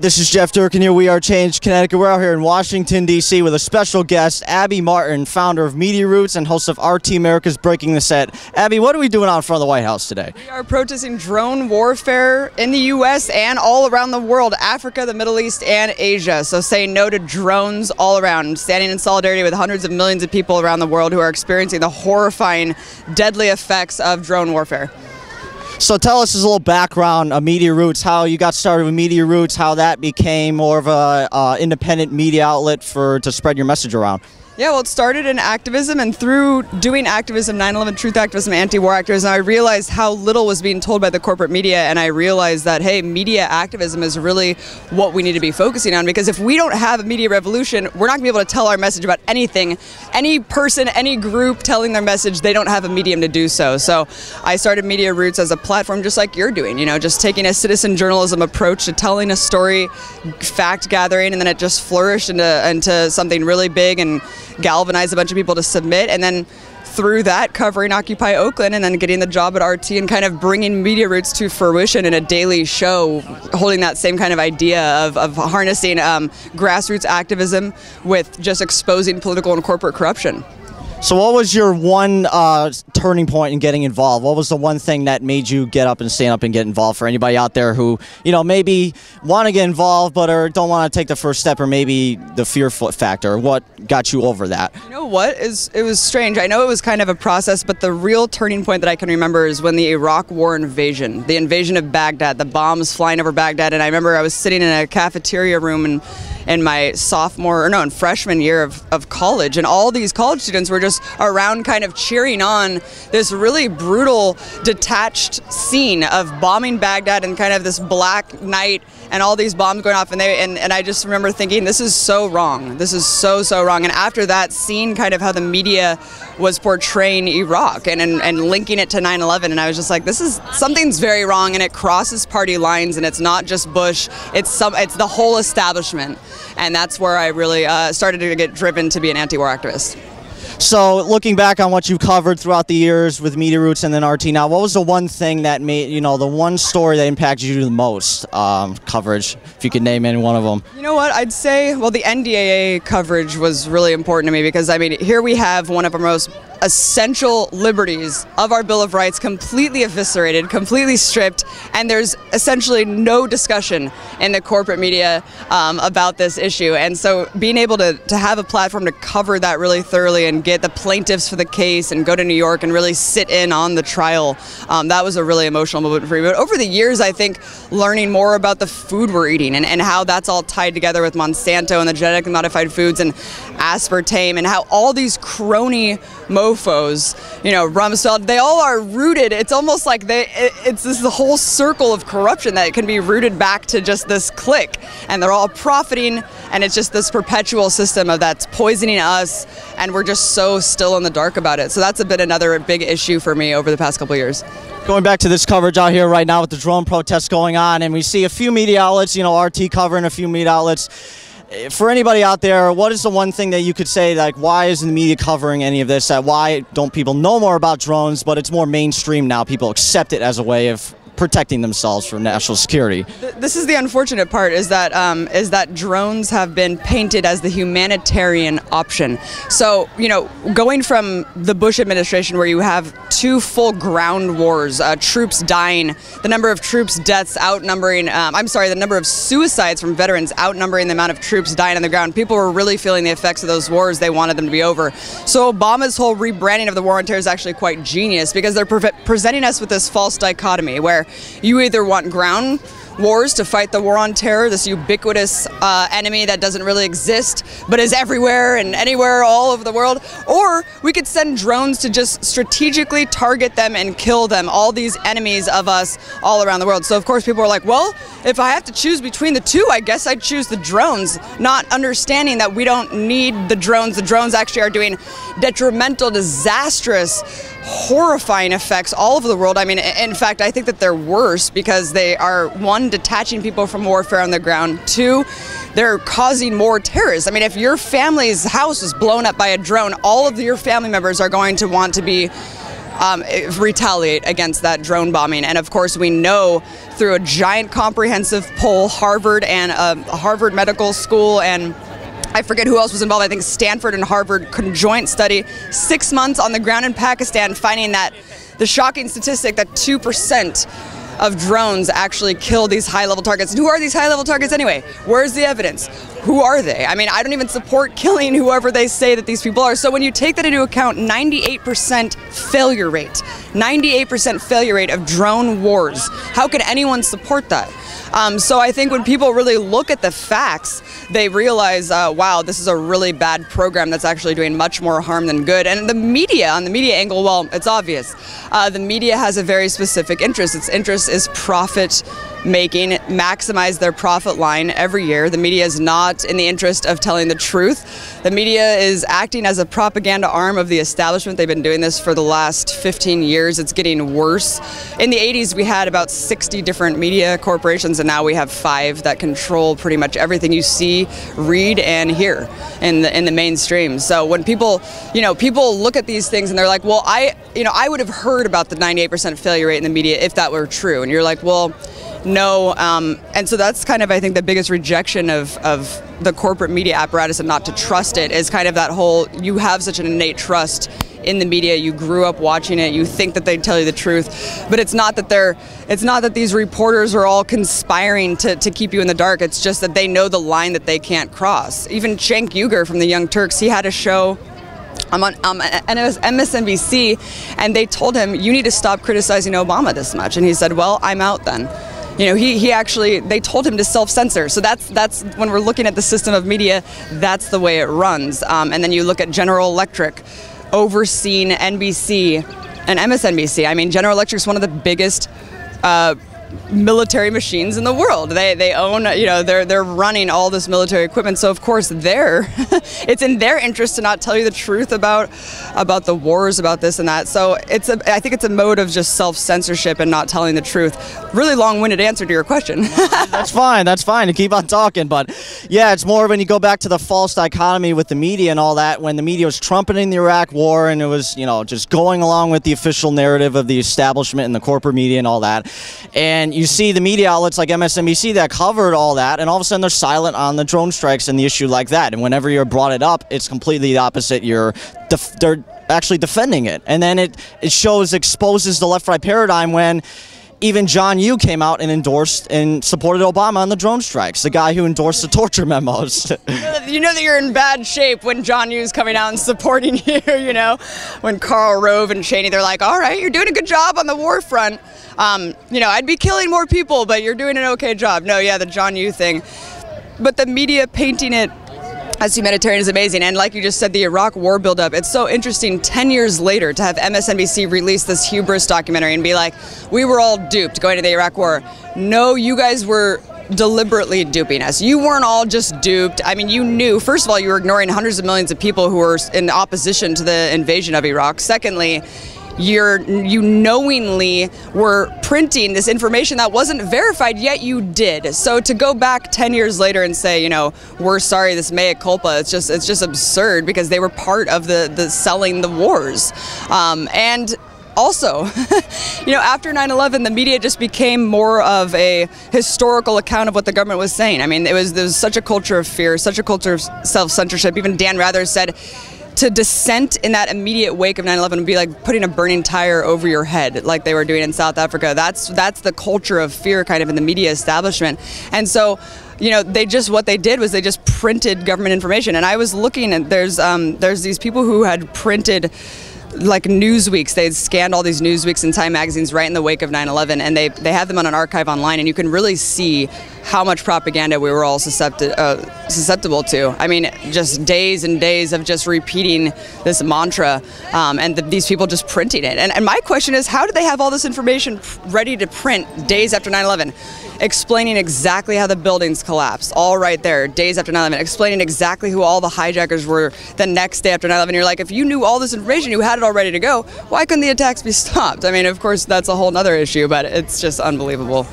This is Jeff Durkin here. We are Change Connecticut. We're out here in Washington, D.C. with a special guest, Abby Martin, founder of Media Roots and host of RT America's Breaking the Set. Abby, what are we doing out in front of the White House today? We are protesting drone warfare in the U.S. and all around the world, Africa, the Middle East, and Asia. So saying no to drones all around, standing in solidarity with hundreds of millions of people around the world who are experiencing the horrifying, deadly effects of drone warfare. So tell us a little background of Media Roots, how you got started with Media Roots, how that became more of a independent media outlet to spread your message around. Yeah, well, it started in activism, and through doing activism, 9/11 truth activism, anti-war activism, I realized how little was being told by the corporate media, and I realized that, hey, media activism is really what we need to be focusing on, because if we don't have a media revolution, we're not going to be able to tell our message about anything. Any person, any group telling their message, they don't have a medium to do so. So I started Media Roots as a platform just like you're doing, you know, just taking a citizen journalism approach to telling a story, fact gathering, and then it just flourished into something really big and galvanize a bunch of people to submit, and then through that covering Occupy Oakland, and then getting the job at RT and kind of bringing Media Roots to fruition in a daily show, holding that same kind of idea of harnessing grassroots activism with just exposing political and corporate corruption. So what was your one turning point in getting involved? What was the one thing that made you get up and stand up and get involved, for anybody out there who, you know, maybe want to get involved but or don't want to take the first step, or maybe the fear factor? What got you over that? You know what? It was strange. I know it was kind of a process, but the real turning point that I can remember is when the Iraq War invasion, the invasion of Baghdad, the bombs flying over Baghdad, and I remember I was sitting in a cafeteria room in my freshman year of college, and all these college students were just around kind of cheering on this really brutal, detached scene of bombing Baghdad and kind of this black night and all these bombs going off, and I just remember thinking, this is so wrong. This is so wrong. And after that, seeing kind of how the media was portraying Iraq and linking it to 9/11, and I was just like, something's very wrong, and it crosses party lines, and it's not just Bush, it's the whole establishment. And that's where I really started to get driven to be an anti-war activist. So looking back on what you've covered throughout the years with Media Roots and then RT now, what was the one thing that made, you know, the one story that impacted you the most coverage, if you could name any one of them? You know what, I'd say, well, the NDAA coverage was really important to me, because, I mean, here we have one of our most essential liberties of our Bill of Rights completely eviscerated, completely stripped, and there's essentially no discussion in the corporate media about this issue. And so being able to have a platform to cover that really thoroughly and get the plaintiffs for the case and go to New York and really sit in on the trial, that was a really emotional moment for me. But over the years, I think learning more about the food we're eating and how that's all tied together with Monsanto and the genetically modified foods and aspartame, and how all these crony mofos, you know, Rumsfeld, they all are rooted. It's almost like it's this whole circle of corruption that can be rooted back to just this clique, and they're all profiting, and it's just this perpetual system of that's poisoning us, and we're just so still in the dark about it. So that's been another big issue for me over the past couple of years. Going back to this coverage out here right now with the drone protests going on, and we see a few media outlets, you know, RT covering a few media outlets. For anybody out there, what is the one thing that you could say, like, why isn't the media covering any of this? Why don't people know more about drones, but it's more mainstream now? People accept it as a way of protecting themselves from national security. This is the unfortunate part, is that drones have been painted as the humanitarian option. So, you know, going from the Bush administration, where you have two full ground wars, troops dying, the number of troops deaths outnumbering, the number of suicides from veterans outnumbering the amount of troops dying on the ground. People were really feeling the effects of those wars. They wanted them to be over. So Obama's whole rebranding of the war on terror is actually quite genius, because they're presenting us with this false dichotomy where you either want ground wars to fight the war on terror, this ubiquitous enemy that doesn't really exist but is everywhere and anywhere all over the world, or we could send drones to just strategically target them and kill them, all these enemies of us all around the world. So of course people are like, well, if I have to choose between the two, I guess I'd choose the drones, not understanding that we don't need the drones. The drones actually are doing detrimental, disastrous, horrifying effects all over the world. I mean, in fact, I think that they're worse, because they are, one, detaching people from warfare on the ground, two, they're causing more terrorists. I mean, if your family's house was blown up by a drone, all of your family members are going to want to be retaliate against that drone bombing. And of course, we know through a giant comprehensive poll, Harvard and Harvard Medical School and I forget who else was involved, I think Stanford and Harvard conjoint study, 6 months on the ground in Pakistan, finding that the shocking statistic that 2% of drones actually kill these high-level targets. And who are these high-level targets anyway? Where's the evidence? Who are they? I mean, I don't even support killing whoever they say that these people are. So when you take that into account, 98% failure rate, 98% failure rate of drone wars. How can anyone support that? So I think when people really look at the facts, they realize, wow, this is a really bad program that's actually doing much more harm than good. And the media, on the media angle, well, it's obvious. The media has a very specific interest. Its interest is profit making, maximize their profit line every year. The media is not in the interest of telling the truth. The media is acting as a propaganda arm of the establishment. They've been doing this for the last 15 years. It's getting worse. In the 80s, we had about 60 different media corporations, and now we have 5 that control pretty much everything you see, read, and hear in the mainstream. So when people, people look at these things and they're like, well, I would have heard about the 98% failure rate in the media if that were true. And you're like, well, no, and so that's kind of, I think, the biggest rejection of the corporate media apparatus and not to trust it is kind of that whole, you have such an innate trust in the media, you grew up watching it, you think that they tell you the truth, but it's not that these reporters are all conspiring to keep you in the dark. It's just that they know the line that they can't cross. Even Cenk Uygur from the Young Turks, he had a show on MSNBC, and they told him, you need to stop criticizing Obama this much, and he said, well, I'm out then. He actually, they told him to self-censor. So that's when we're looking at the system of media, that's the way it runs. And then you look at General Electric overseeing NBC and MSNBC. I mean, General Electric's one of the biggest military machines in the world. They own, they're running all this military equipment. So of course it's in their interest to not tell you the truth about the wars, about this and that. So I think it's a mode of just self-censorship and not telling the truth. Really long-winded answer to your question. That's fine to keep on talking, but yeah, it's more when you go back to the false dichotomy with the media and all that, when the media was trumpeting the Iraq war and it was, just going along with the official narrative of the establishment and the corporate media and all that. And you see the media outlets like MSNBC that covered all that, and all of a sudden they're silent on the drone strikes and the issue like that. And whenever you're brought it up, it's completely the opposite. They're actually defending it. And then it exposes the left-right paradigm when even John Yoo came out and endorsed and supported Obama on the drone strikes, the guy who endorsed the torture memos. You know that you're in bad shape when John Yoo's coming out and supporting you, when Karl Rove and Cheney, they're like, all right, you're doing a good job on the war front. I'd be killing more people, but you're doing an okay job. No, yeah, the John Yoo thing. But the media painting it as humanitarian is amazing. And like you just said, the Iraq war buildup, it's so interesting 10 years later to have MSNBC release this hubris documentary and be like, we were all duped going to the Iraq war. No, you guys were deliberately duping us. You weren't all just duped. I mean, you knew, first of all, you were ignoring hundreds of millions of people who were in opposition to the invasion of Iraq. Secondly, you knowingly were printing this information that wasn't verified, yet you did. So to go back 10 years later and say, we're sorry, this mea culpa, it's just absurd, because they were part of the selling the wars. And also, after 9/11, the media just became more of a historical account of what the government was saying. I mean, there was such a culture of fear, such a culture of self-censorship. Even Dan Rather said, to dissent in that immediate wake of 9/11 would be like putting a burning tire over your head, like they were doing in South Africa. That's the culture of fear kind of in the media establishment. And so, what they did was they just printed government information. And I was looking, and there's these people who had printed like Newsweeks. They had scanned all these Newsweeks and Time magazines right in the wake of 9/11, and they have them on an archive online, and you can really see how much propaganda we were all susceptible to. I mean, just days and days of just repeating this mantra, and these people just printing it. And my question is, how did they have all this information ready to print days after 9/11? Explaining exactly how the buildings collapsed, all right there, days after 9/11, explaining exactly who all the hijackers were the next day after 9/11. You're like, if you knew all this information, you had it all ready to go, why couldn't the attacks be stopped? I mean, of course, that's a whole other issue, but it's just unbelievable.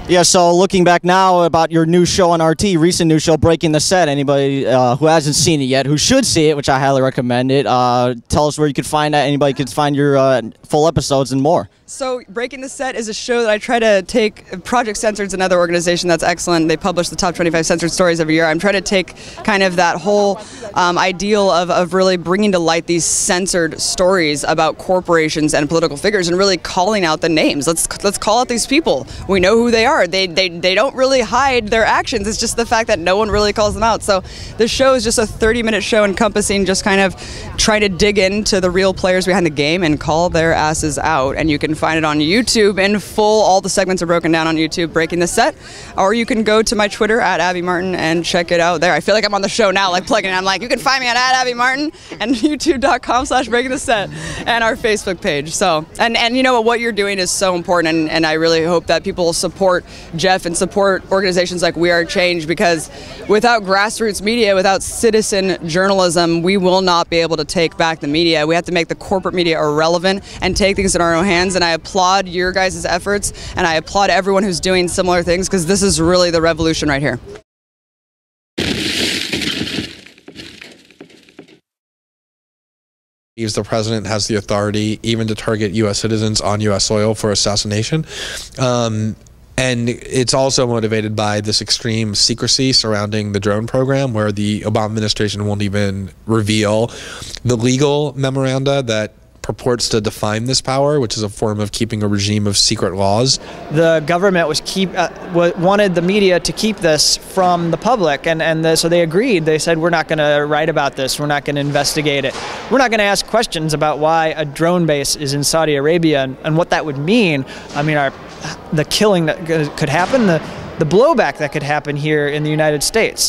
Yeah, so looking back now about your new show on RT, recent new show, Breaking the Set. Anybody who hasn't seen it yet, who should see it, which I highly recommend it, tell us where you could find that. Anybody could find your full episodes and more. So Breaking the Set is a show that I try to take. Project Censored's another organization that's excellent. They publish the top 25 censored stories every year. I'm trying to take kind of that whole ideal of really bringing to light these censored stories about corporations and political figures and really calling out the names. Let's call out these people. We know who they are. They don't really hide their actions. It's just the fact that no one really calls them out. So the show is just a 30-minute show encompassing just kind of trying to dig into the real players behind the game and call their asses out. And you can find it on YouTube in full. All the segments are broken down on YouTube, Breaking the Set. Or you can go to my Twitter at Abby Martin and check it out there. I feel like I'm on the show now, like plugging in. I'm like, you can find me at Abby Martin and youtube.com/Breaking the Set and our Facebook page. So, and you know what you're doing is so important, and I really hope that people will support Jeff and support organizations like We Are Change, because without grassroots media, without citizen journalism, we will not be able to take back the media. We have to make the corporate media irrelevant and take things in our own hands. And I applaud your guys' efforts, and I applaud everyone who's doing similar things, because this is really the revolution right here. The president has the authority even to target U.S. citizens on U.S. soil for assassination. And it's also motivated by this extreme secrecy surrounding the drone program, where the Obama administration won't even reveal the legal memoranda that purports to define this power, which is a form of keeping a regime of secret laws. The government wanted the media to keep this from the public, so they agreed. They said, we're not going to write about this. We're not going to investigate it. We're not going to ask questions about why a drone base is in Saudi Arabia and what that would mean. I mean, the killing that could happen, the blowback that could happen here in the United States.